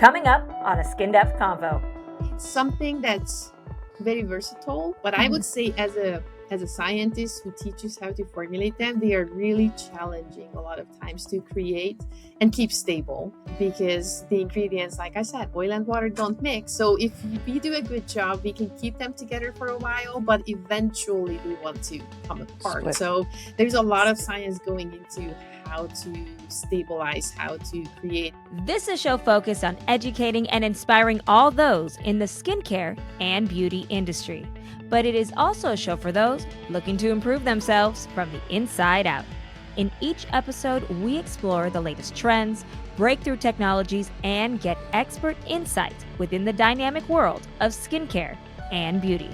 Coming up on A SkinDepth Convo. It's something that's very versatile, but I would say as a scientist who teaches how to formulate them, they are really challenging a lot of times to create and keep stable because the ingredients, like I said, oil and water don't mix. So if we do a good job, we can keep them together for a while, but eventually we want to come apart. Split. So there's a lot of science going into how to stabilize, how to create. This is a show focused on educating and inspiring all those in the skincare and beauty industry. But it is also a show for those looking to improve themselves from the inside out. In each episode, we explore the latest trends, breakthrough technologies, and get expert insights within the dynamic world of skincare and beauty.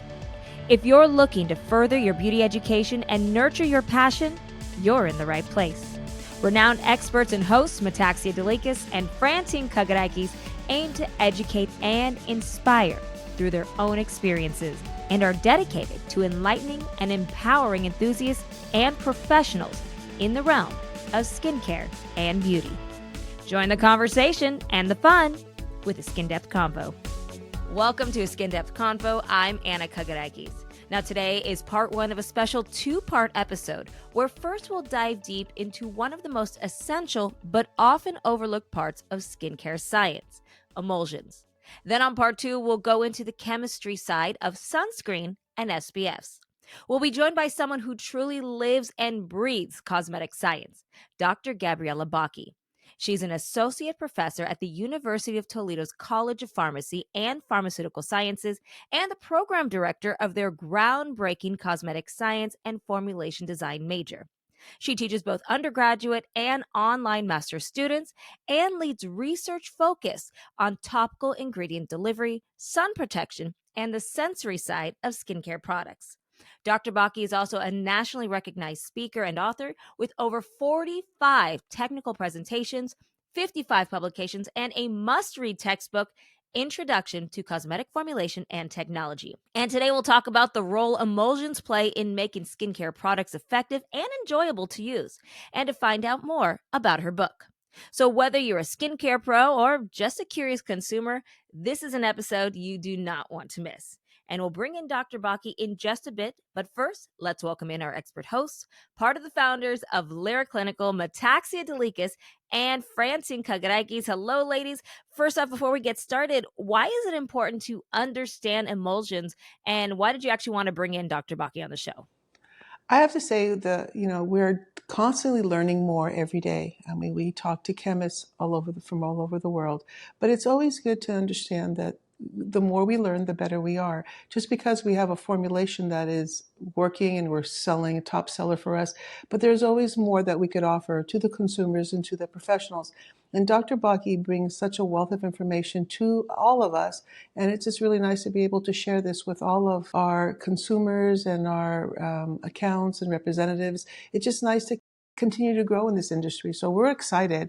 If you're looking to further your beauty education and nurture your passion, you're in the right place. Renowned experts and hosts Metaxia and Francine aim to educate and inspire through their own experiences and are dedicated to enlightening and empowering enthusiasts and professionals in the realm of skincare and beauty. Join the conversation and the fun with A SkinDepth Convo. Welcome to A SkinDepth Convo. I'm Anna Kagarakis. Now today is part one of a special two-part episode where first we'll dive deep into one of the most essential but often overlooked parts of skincare science, emulsions. Then on part two, we'll go into the chemistry side of sunscreen and SPFs. We'll be joined by someone who truly lives and breathes cosmetic science, Dr. Gabriella Baki. She's an associate professor at the University of Toledo's College of Pharmacy and Pharmaceutical Sciences and the program director of their groundbreaking cosmetic science and formulation design major. She teaches both undergraduate and online master's students and leads research focused on topical ingredient delivery, sun protection, and the sensory side of skincare products. Dr. Baki is also a nationally recognized speaker and author with over 45 technical presentations, 55 publications, and a must-read textbook, Introduction to Cosmetic Formulation and Technology. And today we'll talk about the role emulsions play in making skincare products effective and enjoyable to use, and to find out more about her book. So whether you're a skincare pro or just a curious consumer, this is an episode you do not want to miss. And we'll bring in Dr. Baki in just a bit. But first, let's welcome in our expert hosts, part of the founders of Lyra Clinical, Metaxia and Francine. Hello, ladies. First off, before we get started, why is it important to understand emulsions? And why did you actually want to bring in Dr. Baki on the show? I have to say that, we're constantly learning more every day. I mean, we talk to chemists from all over the world, but it's always good to understand that the more we learn, the better we are. Just because we have a formulation that is working and we're selling a top seller for us, but there's always more that we could offer to the consumers and to the professionals. And Dr. Baki brings such a wealth of information to all of us. And it's just really nice to be able to share this with all of our consumers and our accounts and representatives. It's just nice to continue to grow in this industry. So we're excited.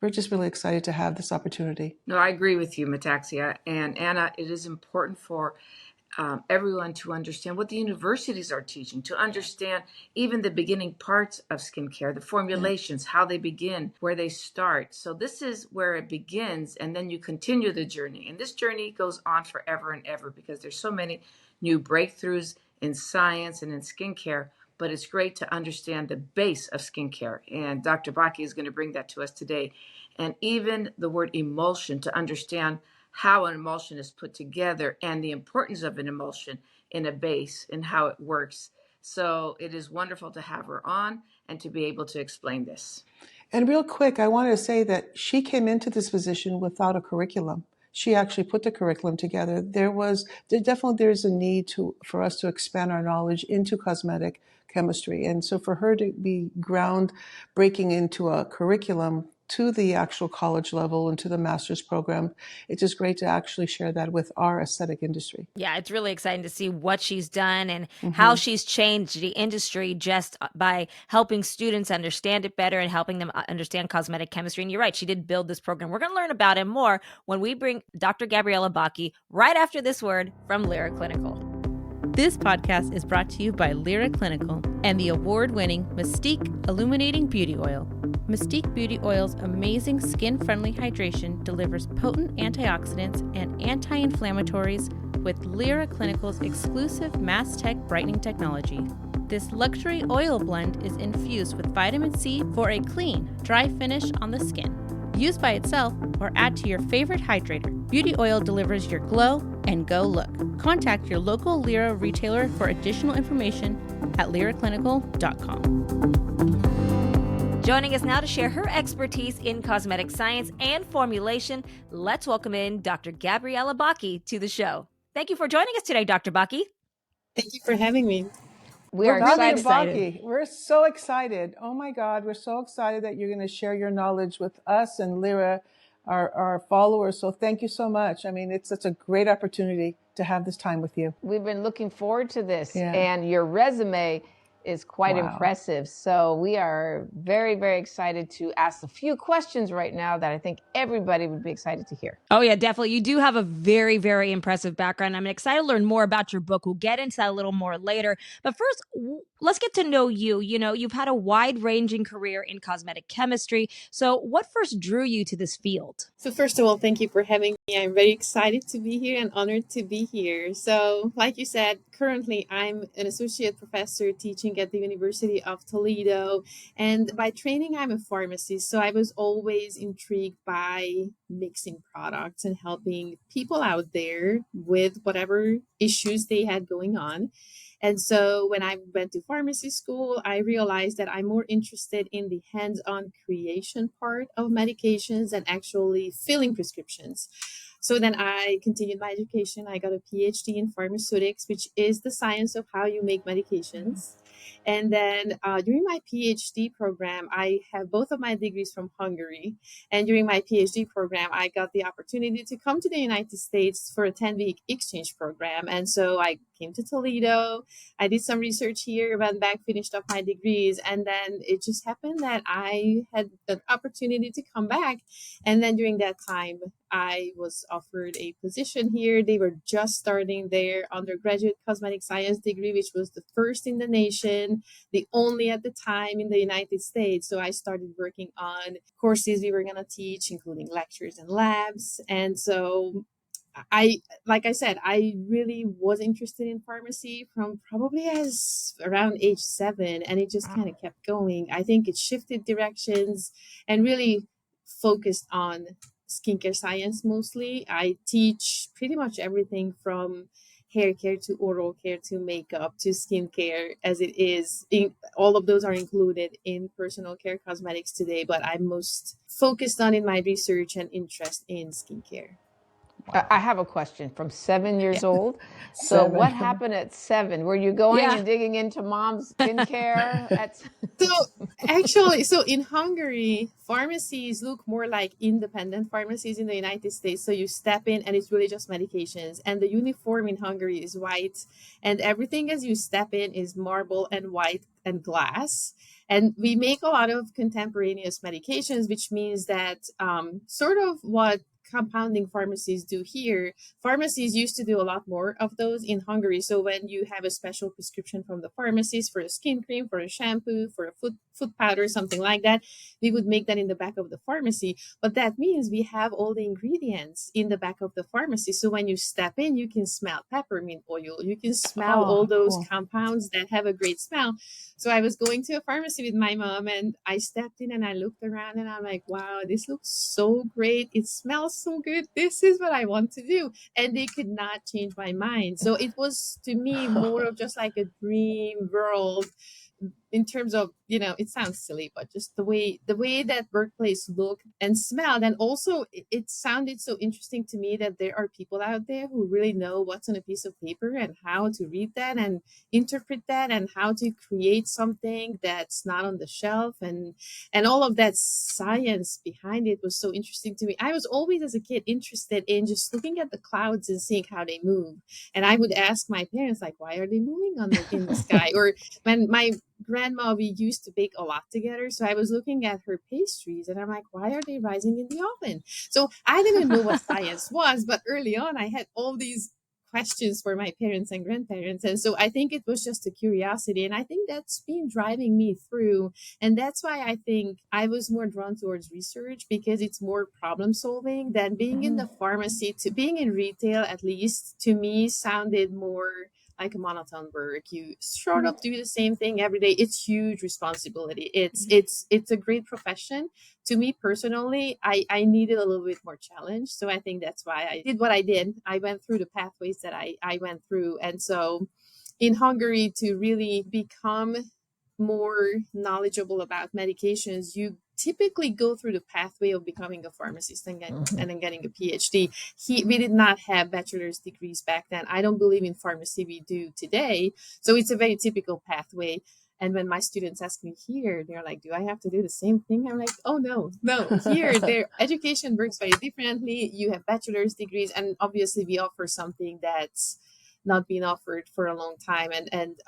We're just really excited to have this opportunity. No, I agree with you, Metaxia. And Anna, it is important for everyone to understand what the universities are teaching, to understand even the beginning parts of skincare, the formulations, how they begin, where they start. So this is where it begins, and then you continue the journey. And this journey goes on forever and ever because there's so many new breakthroughs in science and in skincare. But it's great to understand the base of skincare. And Dr. Baki is going to bring that to us today. And even the word emulsion, to understand how an emulsion is put together and the importance of an emulsion in a base and how it works. So it is wonderful to have her on and to be able to explain this. And real quick, I wanted to say that she came into this position without a curriculum. She actually put the curriculum together. There's a need for us to expand our knowledge into cosmetic chemistry. And so for her to be groundbreaking into a curriculum to the actual college level and to the master's program, it's just great to actually share that with our aesthetic industry. Yeah, it's really exciting to see what she's done and how she's changed the industry just by helping students understand it better and helping them understand cosmetic chemistry. And you're right, she did build this program. We're going to learn about it more when we bring Dr. Gabriella Baki right after this word from Lyra Clinical. This podcast is brought to you by Lyra Clinical and the award-winning Mystique Illuminating Beauty Oil. Mystique Beauty Oil's amazing skin-friendly hydration delivers potent antioxidants and anti-inflammatories with Lyra Clinical's exclusive Mass Tech brightening technology. This luxury oil blend is infused with vitamin C for a clean, dry finish on the skin. Use by itself or add to your favorite hydrator. Beauty oil delivers your glow and go look. Contact your local Lyra retailer for additional information at lyraclinical.com. Joining us now to share her expertise in cosmetic science and formulation, let's welcome in Dr. Gabriella Baki to the show. Thank you for joining us today, Dr. Baki. Thank you for having me. We're Dr. excited. Baki, we're so excited. Oh my God, we're so excited that you're going to share your knowledge with us and Lyra, our followers. So thank you so much. I mean, it's such a great opportunity to have this time with you. We've been looking forward to this, Yeah. and your resume is quite Wow. impressive. So we are very, very excited to ask a few questions right now that I think everybody would be excited to hear. Oh, yeah, definitely. You do have a very, very impressive background. I'm excited to learn more about your book. We'll get into that a little more later. But first, let's get to know you. You know, you've had a wide-ranging career in cosmetic chemistry. So what first drew you to this field? So first of all, thank you for having me. I'm very excited to be here and honored to be here. So like you said, currently I'm an associate professor teaching at the University of Toledo. And by training, I'm a pharmacist. So I was always intrigued by mixing products and helping people out there with whatever issues they had going on. And so when I went to pharmacy school, I realized that I'm more interested in the hands-on creation part of medications and actually filling prescriptions. So then I continued my education. I got a PhD in pharmaceutics, which is the science of how you make medications. And then during my PhD program, I have both of my degrees from Hungary. And during my PhD program, I got the opportunity to come to the United States for a 10-week exchange program. And so I came to Toledo. I did some research here, went back, finished up my degrees. And then it just happened that I had an opportunity to come back. And then during that time, I was offered a position here. They were just starting their undergraduate cosmetic science degree, which was the first in the nation, the only at the time in the United States. So I started working on courses we were going to teach, including lectures and labs. And so like I said, I really was interested in pharmacy from probably as around age 7, and it just kind of kept going. I think it shifted directions and really focused on skincare science mostly. I teach pretty much everything from hair care to oral care to makeup to skincare as it is. All of those are included in personal care cosmetics today, but I'm most focused on in my research and interest in skincare. I have a question from 7 years old. So 7. what happened at 7? Were you going and digging into mom's skincare? So actually, so in Hungary, pharmacies look more like independent pharmacies in the United States. So you step in and it's really just medications. And the uniform in Hungary is white. And everything as you step in is marble and white and glass. And we make a lot of contemporaneous medications, which means that sort of what compounding pharmacies do here. Pharmacies used to do a lot more of those in Hungary. So when you have a special prescription from the pharmacist for a skin cream, for a shampoo, for a foot powder, something like that, we would make that in the back of the pharmacy. But that means we have all the ingredients in the back of the pharmacy. So when you step in, you can smell peppermint oil. You can smell all those compounds that have a great smell. So I was going to a pharmacy with my mom and I stepped in and I looked around and I'm like, wow, this looks so great. It smells so good. This is what I want to do. And they could not change my mind. So it was to me more of just like a dream world in terms of, you know, it sounds silly, but just the way that workplace looked and smelled. And also it sounded so interesting to me that there are people out there who really know what's on a piece of paper and how to read that and interpret that and how to create something that's not on the shelf. And all of that science behind it was so interesting to me. I was always as a kid interested in just looking at the clouds and seeing how they move. And I would ask my parents, like, why are they moving in the sky? Or when my grandma, we used to bake a lot together. So I was looking at her pastries and I'm like, why are they rising in the oven? So I didn't know what science was, but early on I had all these questions for my parents and grandparents. And so I think it was just a curiosity. And I think that's been driving me through. And that's why I think I was more drawn towards research, because it's more problem solving than being in the pharmacy. To being in retail, at least to me, sounded more like a monotone work. You sort of do the same thing every day. It's huge responsibility. It's a great profession. To me personally, I needed a little bit more challenge. So I think that's why I did what I did. I went through the pathways that I went through. And so in Hungary, to really become more knowledgeable about medications, you typically go through the pathway of becoming a pharmacist and then getting a PhD. We did not have bachelor's degrees back then. I don't believe in pharmacy we do today. So it's a very typical pathway. And when my students ask me here, they're like, do I have to do the same thing? I'm like, oh, no. Here, their education works very differently. You have bachelor's degrees, and obviously we offer something that's not been offered for a long time. And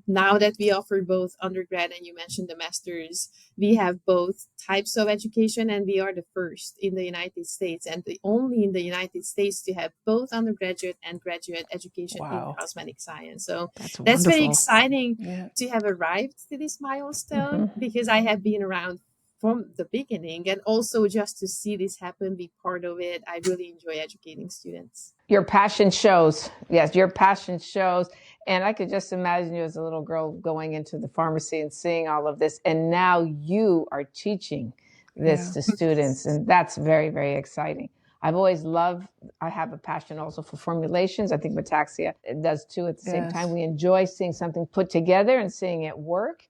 now that we offer both undergrad and you mentioned the masters, we have both types of education, and we are the first in the United States and the only in the United States to have both undergraduate and graduate education in cosmetic science. So that's very exciting to have arrived to this milestone, because I have been around from the beginning, and also just to see this happen, be part of it. I really enjoy educating students. Your passion shows. Yes, your passion shows. And I could just imagine you as a little girl going into the pharmacy and seeing all of this. And now you are teaching this to students. And that's very, very exciting. I've always loved, I have a passion also for formulations. I think Metaxia does too at the same time. We enjoy seeing something put together and seeing it work.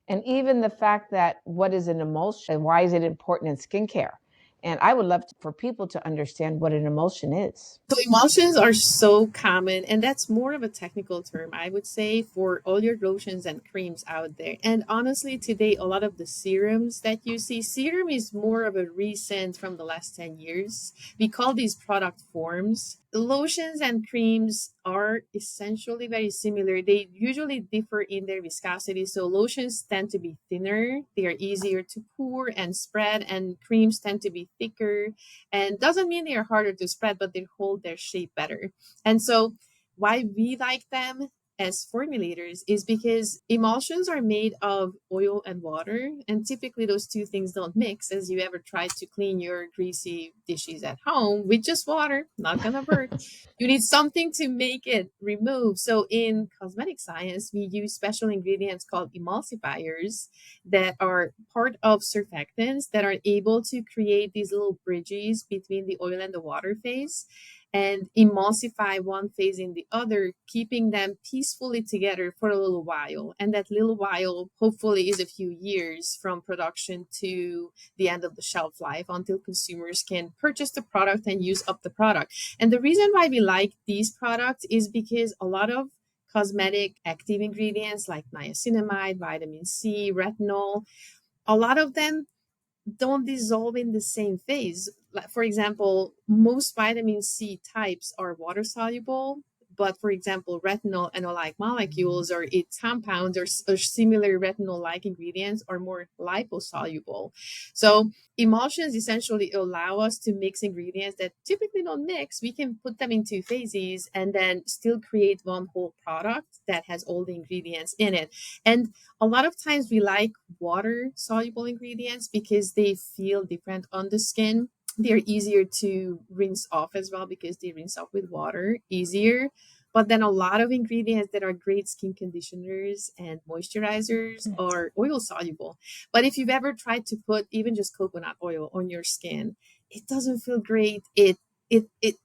And even the fact that what is an emulsion and why is it important in skincare? And I would love for people to understand what an emulsion is. So emulsions are so common, and that's more of a technical term, I would say, for all your lotions and creams out there. And honestly, today, a lot of the serums that you see, serum is more of a recent from the last 10 years. We call these product forms. The lotions and creams are essentially very similar. They usually differ in their viscosity. So lotions tend to be thinner. They are easier to pour and spread, and creams tend to be thicker. And doesn't mean they are harder to spread, but they hold their shape better. And so why we like them as formulators is because emulsions are made of oil and water, and typically those two things don't mix. As you ever try to clean your greasy dishes at home with just water, not gonna work. You need something to make it remove. So in cosmetic science, we use special ingredients called emulsifiers that are part of surfactants that are able to create these little bridges between the oil and the water phase and emulsify one phase in the other, keeping them peacefully together for a little while. And that little while hopefully is a few years from production to the end of the shelf life until consumers can purchase the product and use up the product. And the reason why we like these products is because a lot of cosmetic active ingredients like niacinamide, vitamin C, retinol, a lot of them don't dissolve in the same phase. Like, for example, most vitamin C types are water soluble, but for example, retinol and like molecules or its compounds or similar retinol-like ingredients are more liposoluble. So emulsions essentially allow us to mix ingredients that typically don't mix. We can put them in two phases and then still create one whole product that has all the ingredients in it. And a lot of times we like water soluble ingredients because they feel different on the skin. They're easier to rinse off as well because they rinse off with water easier. But then a lot of ingredients that are great skin conditioners and moisturizers are oil soluble. But if you've ever tried to put even just coconut oil on your skin, it doesn't feel great.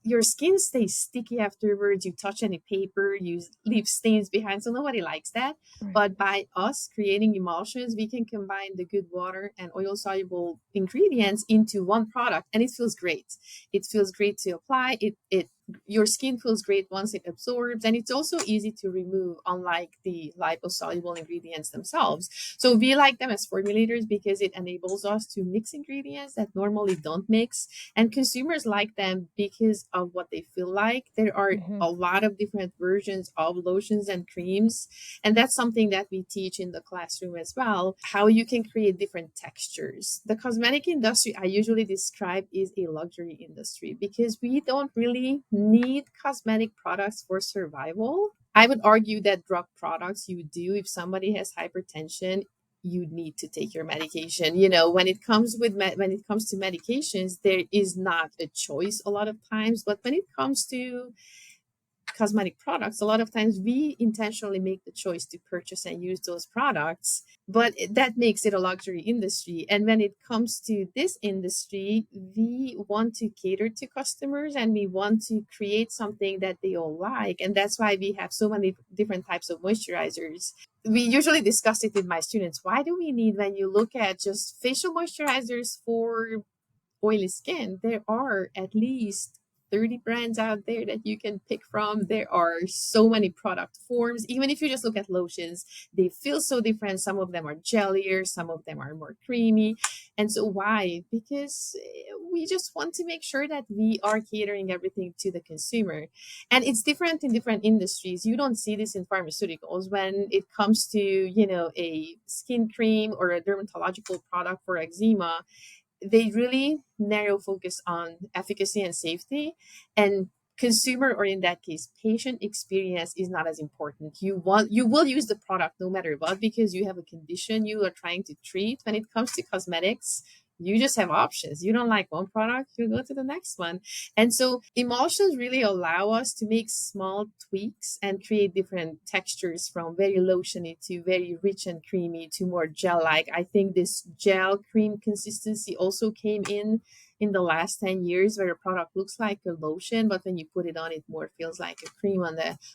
Your skin stays sticky afterwards. You touch any paper, you leave stains behind. So nobody likes that. Right. But by us creating emulsions, we can combine the good water and oil soluble ingredients into one product, and it feels great. It feels great to apply. Your skin feels great once it absorbs, and it's also easy to remove, unlike the liposoluble ingredients themselves. So we like them as formulators because it enables us to mix ingredients that normally don't mix, and consumers like them because of what they feel like. There are a lot of different versions of lotions and creams, and that's something that we teach in the classroom as well, how you can create different textures. The cosmetic industry I usually describe is a luxury industry because we don't really need cosmetic products for survival. I would argue that drug products you do. If somebody has hypertension, you need to take your medication. When it comes when it comes to medications, there is not a choice a lot of times. But when it comes to cosmetic products, a lot of times we intentionally make the choice to purchase and use those products, but that makes it a luxury industry. And when it comes to this industry, we want to cater to customers and we want to create something that they all like. And that's why we have so many different types of moisturizers. We usually discuss it with my students. Why do we need, when you look at just facial moisturizers for oily skin, there are at least 30 brands out there that you can pick from. There are so many product forms. Even if you just look at lotions, they feel so different. Some of them are jellier, some of them are more creamy. And so why? Because we just want to make sure that we are catering everything to the consumer. And it's different in different industries. You don't see this in pharmaceuticals. When it comes to, a skin cream or a dermatological product for eczema, they really narrow focus on efficacy and safety, and consumer, or in that case patient experience, is not as important. You will use the product no matter what because you have a condition you are trying to treat. When it comes to cosmetics, you just have options. You don't like one product, you go to the next one. And so emulsions really allow us to make small tweaks and create different textures, from very lotiony to very rich and creamy to more gel-like. I think this gel cream consistency also came in the last 10 years, where a product looks like a lotion, but when you put it on, it more feels like a cream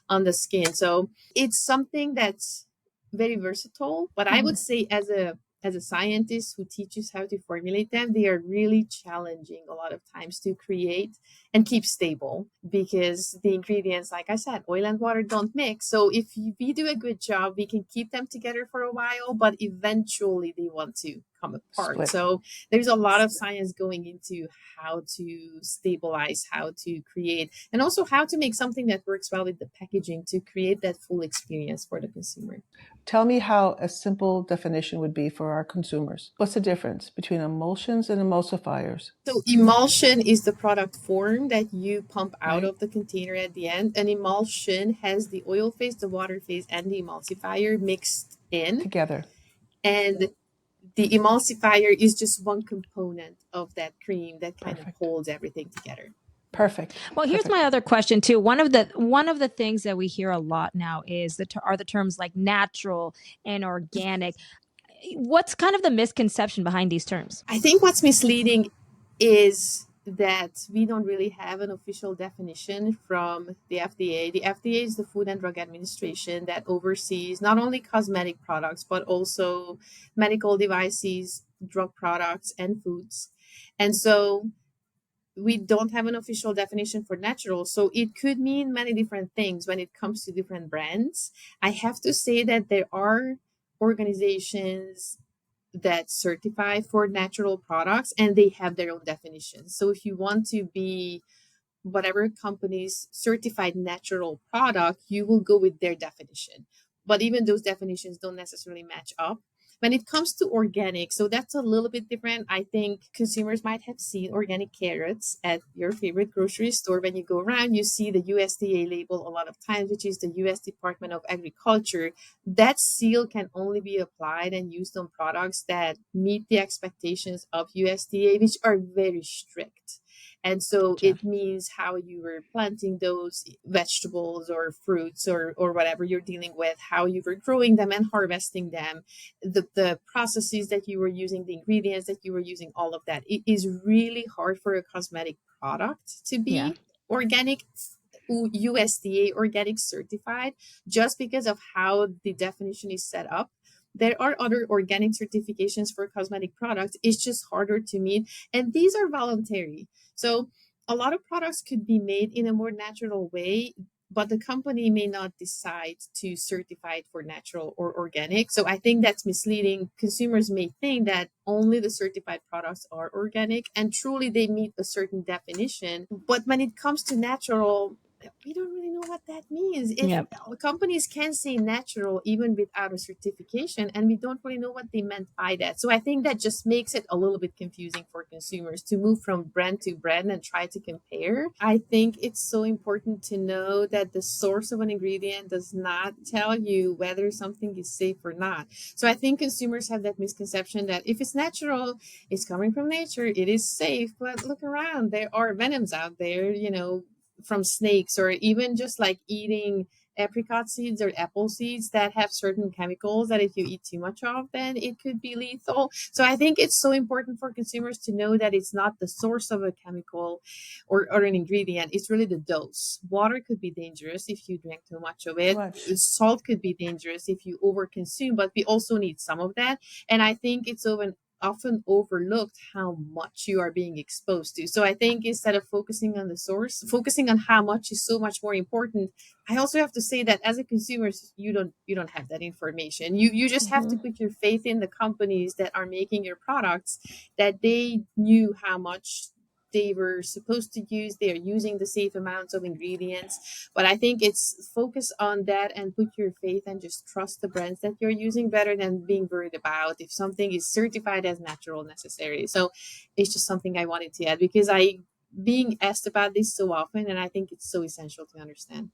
on the skin. So it's something that's very versatile, but I would say as a scientist who teaches how to formulate them, they are really challenging a lot of times to create and keep stable, because the ingredients, like I said, oil and water don't mix. So if we do a good job, we can keep them together for a while, but eventually they want to come apart. Split. So there's a lot of science going into how to stabilize, how to create, and also how to make something that works well with the packaging to create that full experience for the consumer. Tell me how a simple definition would be for our consumers. What's the difference between emulsions and emulsifiers? So emulsion is the product form that you pump out Right. of the container at the end. An emulsion has the oil phase, the water phase, and the emulsifier mixed in. Together. And the emulsifier is just one component of that cream that kind of Perfect. holds everything together. Perfect. Well, here's my other question too. One of the things that we hear a lot now is are the terms like natural and organic. What's kind of the misconception behind these terms? I think what's misleading is that we don't really have an official definition from the FDA. The FDA is the Food and Drug Administration that oversees not only cosmetic products, but also medical devices, drug products, and foods. And so we don't have an official definition for natural. So it could mean many different things when it comes to different brands. I have to say that there are organizations that certify for natural products and they have their own definitions. So if you want to be whatever company's certified natural product, you will go with their definition. But even those definitions don't necessarily match up. When it comes to organic, so that's a little bit different. I think consumers might have seen organic carrots at your favorite grocery store. When you go around, you see the USDA label a lot of times, which is the US Department of Agriculture. That seal can only be applied and used on products that meet the expectations of USDA, which are very strict. And so it means how you were planting those vegetables or fruits or whatever you're dealing with, how you were growing them and harvesting them, the processes that you were using, the ingredients that you were using, all of that. It is really hard for a cosmetic product to be organic, USDA organic certified, just because of how the definition is set up. There are other organic certifications for cosmetic products. It's just harder to meet. And these are voluntary. So a lot of products could be made in a more natural way, but the company may not decide to certify it for natural or organic. So I think that's misleading. Consumers may think that only the certified products are organic and truly they meet a certain definition. But when it comes to natural, we don't really know what that means. If Yep. companies can say natural even without a certification, and we don't really know what they meant by that. So I think that just makes it a little bit confusing for consumers to move from brand to brand and try to compare. I think it's so important to know that the source of an ingredient does not tell you whether something is safe or not. So I think consumers have that misconception that if it's natural, it's coming from nature, it is safe. But look around, there are venoms out there, from snakes, or even just like eating apricot seeds or apple seeds that have certain chemicals that if you eat too much of, then it could be lethal. So I think it's so important for consumers to know that it's not the source of a chemical or an ingredient. It's really the dose. Water could be dangerous if you drink too much of it. Salt could be dangerous if you overconsume, but we also need some of that. And I think it's often overlooked how much you are being exposed to. So I think instead of focusing on the source, focusing on how much is so much more important. I also have to say that as a consumer, you don't have that information. You just have to put your faith in the companies that are making your products, that they knew how much they were supposed to use. They are using the safe amounts of ingredients. But I think it's focus on that and put your faith and just trust the brands that you're using better than being worried about if something is certified as natural necessary. So it's just something I wanted to add because I being asked about this so often, and I think it's so essential to understand.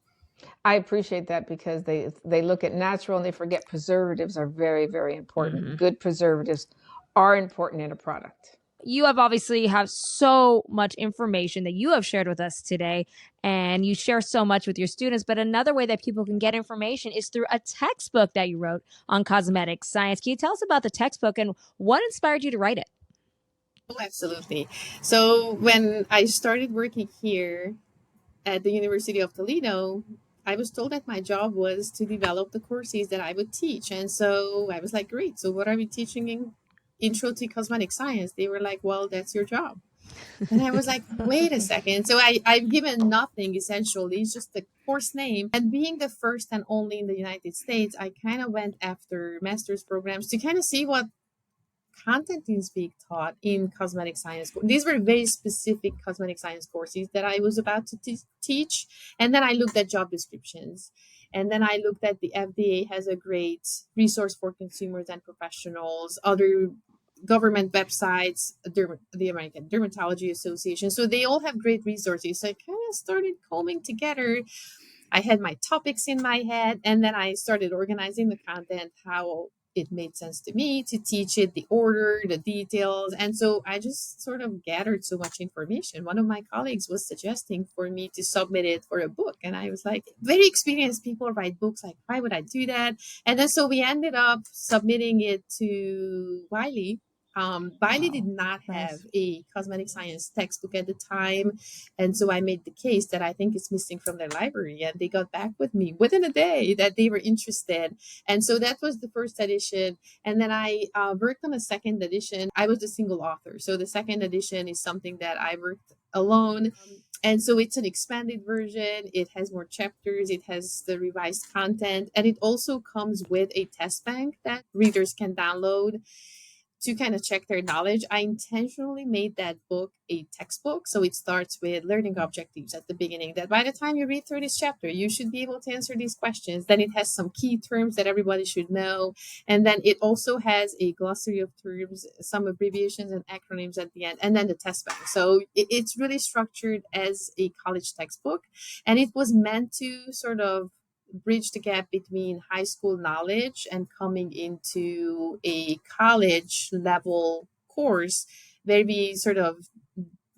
I appreciate that because they look at natural and they forget preservatives are very, very important. Good preservatives are important in a product. You obviously have so much information that you have shared with us today, and you share so much with your students. But another way that people can get information is through a textbook that you wrote on cosmetic science. Can you tell us about the textbook and what inspired you to write it? Oh, absolutely. So when I started working here at the University of Toledo, I was told that my job was to develop the courses that I would teach. And so I was like, great. So what are we teaching in Intro to Cosmetic Science? They were like, well, that's your job. And I was like, wait a second. So I've given nothing essentially, it's just the course name. And being the first and only in the United States, I kind of went after master's programs to kind of see what content is being taught in cosmetic science. These were very specific cosmetic science courses that I was about to teach. And then I looked at job descriptions. And then I looked at the FDA has a great resource for consumers and professionals, other government websites, the American Dermatology Association. So they all have great resources. So I kind of started combing together. I had my topics in my head, and then I started organizing the content, how it made sense to me to teach it, the order, the details. And so I just sort of gathered so much information. One of my colleagues was suggesting for me to submit it for a book. And I was like, very experienced people write books. Like, why would I do that? And then so we ended up submitting it to Wiley. Wiley did not have a cosmetic science textbook at the time. And so I made the case that I think it's missing from their library. And they got back with me within a day that they were interested. And so that was the first edition. And then I worked on a second edition. I was a single author. So the second edition is something that I worked alone. And so it's an expanded version. It has more chapters. It has the revised content. And it also comes with a test bank that readers can download to kind of check their knowledge. I intentionally made that book a textbook. So it starts with learning objectives at the beginning, that by the time you read through this chapter, you should be able to answer these questions. Then it has some key terms that everybody should know. And then it also has a glossary of terms, some abbreviations and acronyms at the end, and then the test bank. So it's really structured as a college textbook. And it was meant to sort of bridge the gap between high school knowledge and coming into a college level course where we sort of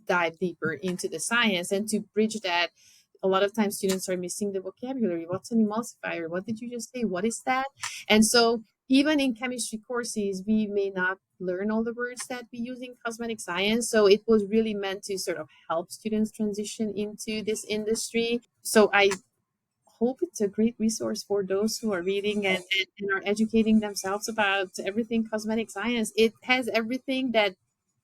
dive deeper into the science. And to bridge that, a lot of times students are missing the vocabulary. What's an emulsifier? What did you just say? What is that? And so even in chemistry courses, we may not learn all the words that we use in cosmetic science. So it was really meant to sort of help students transition into this industry. So I hope it's a great resource for those who are reading and are educating themselves about everything cosmetic science. It has everything that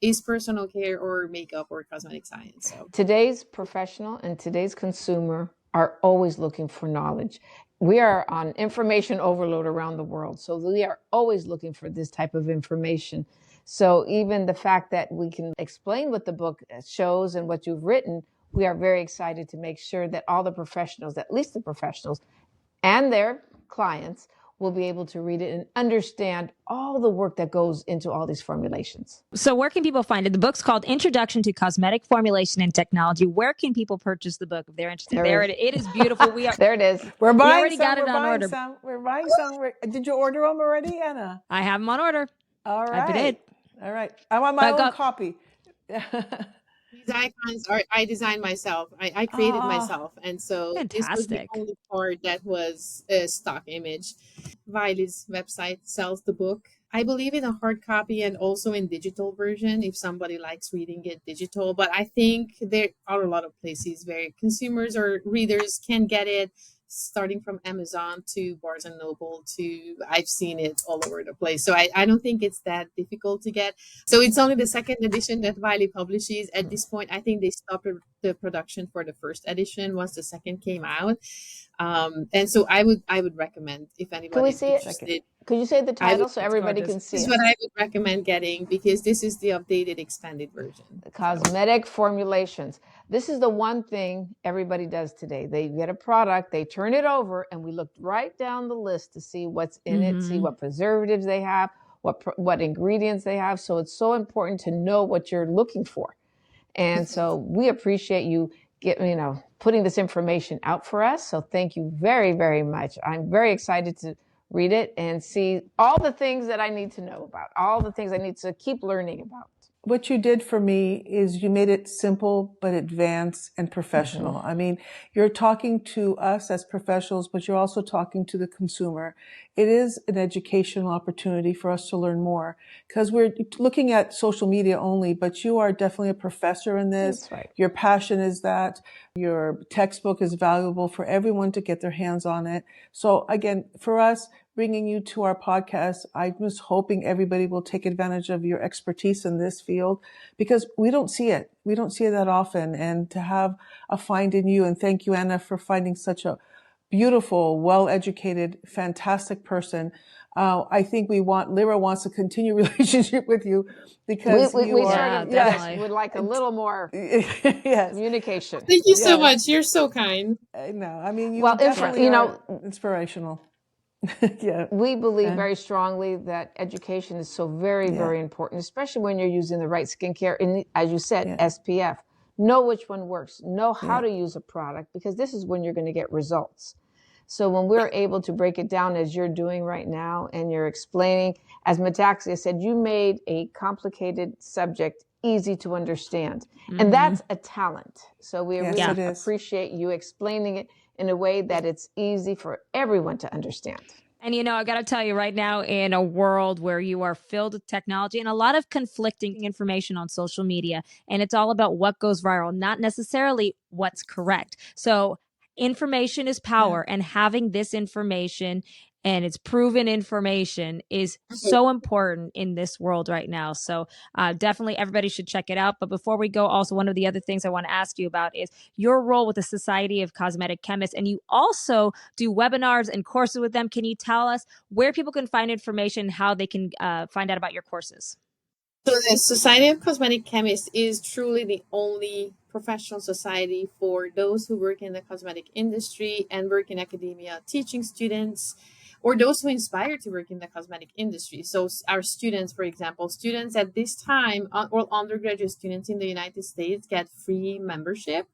is personal care or makeup or cosmetic science. So today's professional and today's consumer are always looking for knowledge. We are on information overload around the world. So we are always looking for this type of information. So even the fact that we can explain what the book shows and what you've written, we are very excited to make sure that all the professionals, at least the professionals and their clients, will be able to read it and understand all the work that goes into all these formulations. So where can people find it? The book's called Introduction to Cosmetic Formulation and Technology. Where can people purchase the book if they're interested? It is beautiful. There it is. We're buying already some. got it We're on buying order. some. We're buying some. Did you order them already, Anna? I have them on order. All I did. right. All right. I want my own copy. These icons I designed myself. I created myself, and so this was the only part that was a stock image. Wiley's website sells the book. I believe in a hard copy and also in digital version if somebody likes reading it digital. But I think there are a lot of places where consumers or readers can get it, starting from Amazon to Barnes and Noble to, I've seen it all over the place. So I don't think it's that difficult to get. So it's only the second edition that Wiley publishes. At this point, I think they stopped the production for the first edition once the second came out. And so I would recommend, if anybody is interested. Could you say the title so everybody can see it? This is what I would recommend getting, because this is the updated, expanded version. The Cosmetic Formulations. This is the one thing everybody does today. They get a product, they turn it over, and we look right down the list to see what's in it, see what preservatives they have, what ingredients they have. So it's so important to know what you're looking for. And so we appreciate you putting this information out for us. So thank you very, very much. I'm very excited to read it and see all the things that I need to know about, all the things I need to keep learning about. What you did for me is you made it simple, but advanced and professional. I mean, you're talking to us as professionals, but you're also talking to the consumer. It is an educational opportunity for us to learn more, because we're looking at social media only, but you are definitely a professor in this. That's right. Your passion is that. Your textbook is valuable for everyone to get their hands on it. So again, for us, bringing you to our podcast, I'm just hoping everybody will take advantage of your expertise in this field, because we don't see it. We don't see it that often. And to have a find in you, and thank you, Anna, for finding such a beautiful, well-educated, fantastic person. I think Lyra wants to continue relationship with you, because we would like a little more communication. Thank you so much. You're so kind. No, I mean, you definitely are inspirational. We believe very strongly that education is so very, very important, especially when you're using the right skincare. And as you said, SPF. Know which one works. Know how to use a product, because this is when you're going to get results. So when we're able to break it down as you're doing right now, and you're explaining, as Metaxia said, you made a complicated subject easy to understand. And that's a talent. So we really appreciate you explaining it in a way that it's easy for everyone to understand. And, I got to tell you right now, in a world where you are filled with technology and a lot of conflicting information on social media, and it's all about what goes viral, not necessarily what's correct. So information is power, and having this information and it's proven information is so important in this world right now. So definitely everybody should check it out. But before we go, also one of the other things I want to ask you about is your role with the Society of Cosmetic Chemists. And you also do webinars and courses with them. Can you tell us where people can find information, how they can find out about your courses? So the Society of Cosmetic Chemists is truly the only professional society for those who work in the cosmetic industry and work in academia, teaching students, or those who inspire to work in the cosmetic industry. So our students, for example, students at this time, or undergraduate students in the United States, get free membership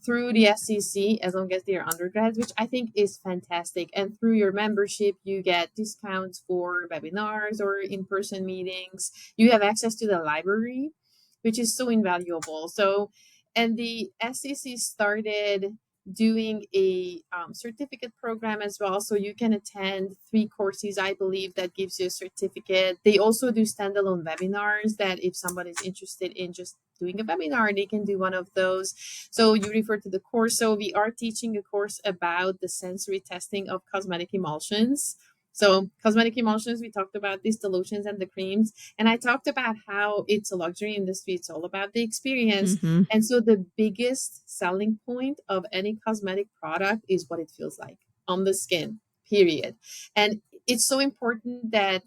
through the SEC as long as they are undergrads, which I think is fantastic. And through your membership, you get discounts for webinars or in-person meetings. You have access to the library, which is so invaluable. So, and the SEC started doing a certificate program as well. So you can attend 3 courses, I believe, that gives you a certificate. They also do standalone webinars that if somebody's interested in just doing a webinar, they can do one of those. So you refer to the course. So we are teaching a course about the sensory testing of cosmetic emulsions. So cosmetic emulsions, we talked about these, the lotions and the creams. And I talked about how it's a luxury industry. It's all about the experience. And so the biggest selling point of any cosmetic product is what it feels like on the skin, period. And it's so important that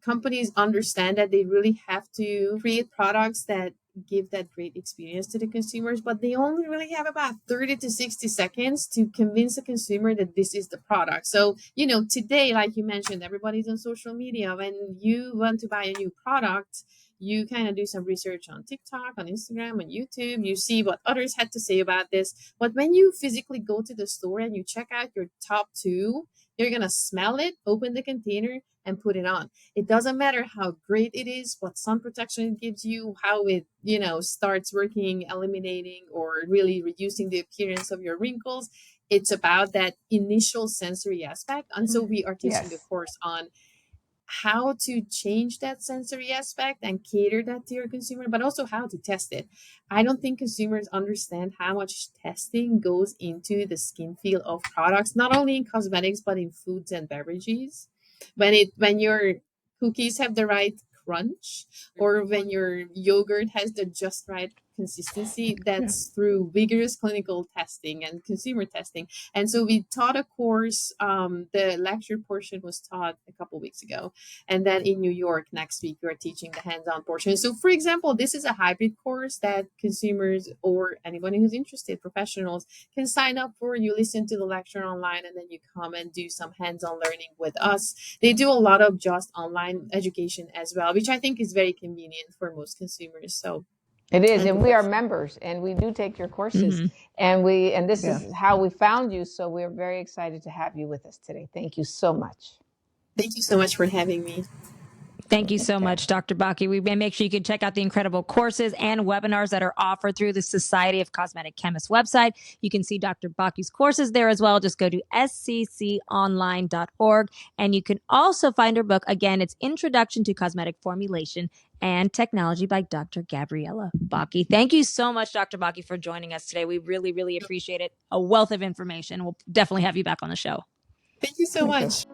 companies understand that they really have to create products that give that great experience to the consumers, but they only really have about 30 to 60 seconds to convince the consumer that this is the product. So, today, like you mentioned, everybody's on social media. When you want to buy a new product, you kind of do some research on TikTok, on Instagram, on YouTube. You see what others had to say about this. But when you physically go to the store and you check out your top two, you're going to smell it, open the container, and put it on. It doesn't matter how great it is, what sun protection it gives you, how it, starts working, eliminating or really reducing the appearance of your wrinkles. It's about that initial sensory aspect. And so we are teaching the course on how to change that sensory aspect and cater that to your consumer, but also how to test it. I don't think consumers understand how much testing goes into the skin feel of products, not only in cosmetics, but in foods and beverages. When your cookies have the right crunch, or when your yogurt has the just right consistency, that's through vigorous clinical testing and consumer testing. And so we taught a course. The lecture portion was taught a couple weeks ago, and then in New York next week we're teaching the hands-on portion. So, for example, this is a hybrid course that consumers or anybody who's interested, professionals, can sign up for. You listen to the lecture online, and then you come and do some hands-on learning with us. They do a lot of just online education as well, which I think is very convenient for most consumers. So it is, and we are members, and we do take your courses, and this is how we found you. So we're very excited to have you with us today. Thank you so much. Thank you so much for having me. Thank you so much, Dr. Baki. We make sure you can check out the incredible courses and webinars that are offered through the Society of Cosmetic Chemists website. You can see Dr. Baki's courses there as well. Just go to scconline.org. And you can also find her book. Again, it's Introduction to Cosmetic Formulation and Technology by Dr. Gabriella Baki. Thank you so much, Dr. Baki, for joining us today. We really, really appreciate it. A wealth of information. We'll definitely have you back on the show. Thank you so much.